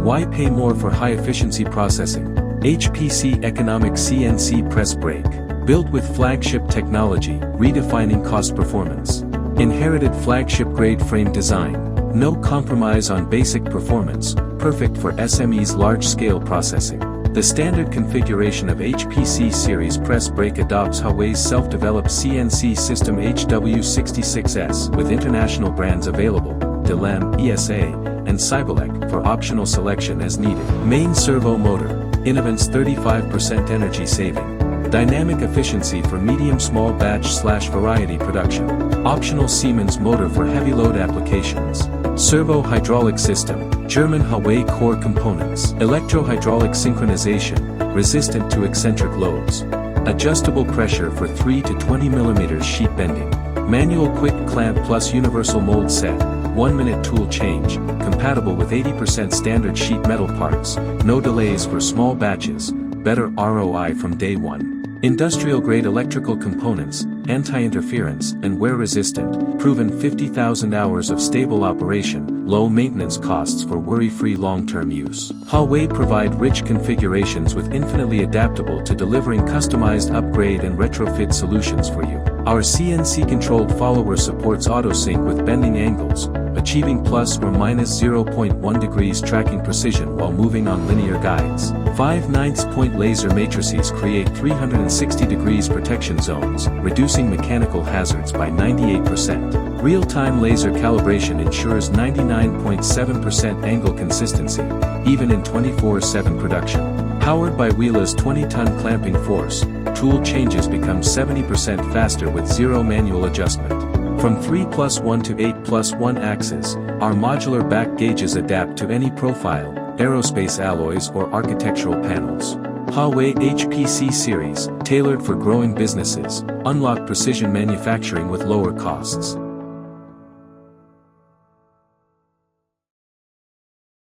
Why pay more for high-efficiency processing? HPC economic CNC press brake. Built with flagship technology, redefining cost performance. Inherited flagship-grade frame design. No compromise on basic performance, perfect for SMEs' large-scale processing. The standard configuration of HPC series press brake adopts HAWE's self-developed CNC system HW66S with international brands available, Delem, ESA, and Cybelec for optional selection as needed. Main servo motor, Innovance 35% energy saving. Dynamic efficiency for medium-small batch/variety production. Optional Siemens motor for heavy load applications. Servo hydraulic system, German HAWE core components. Electro-hydraulic synchronization, resistant to eccentric loads. Adjustable pressure for 3 to 20 mm sheet bending. Manual quick clamp plus universal mold set, 1-minute tool change, compatible with 80% standard sheet metal parts, no delays for small batches, better ROI from day one. Industrial-grade electrical components, anti-interference and wear-resistant, proven 50,000 hours of stable operation, low maintenance costs for worry-free long-term use. HAWE provide rich configurations with infinitely adaptable to delivering customized upgrade and retrofit solutions for you. Our CNC-controlled follower supports auto-sync with bending angles, achieving plus or minus 0.1 degrees tracking precision while moving on linear guides. 5/9 point laser matrices create 360 degrees protection zones, reducing mechanical hazards by 98%. Real-time laser calibration ensures 99.7% angle consistency, even in 24/7 production. Powered by Wheela's 20-ton clamping force, tool changes become 70% faster with zero manual adjustment. From 3+1 to 8+1 axis, our modular back gauges adapt to any profile, aerospace alloys or architectural panels. HAWE HPC series, tailored for growing businesses, unlock precision manufacturing with lower costs.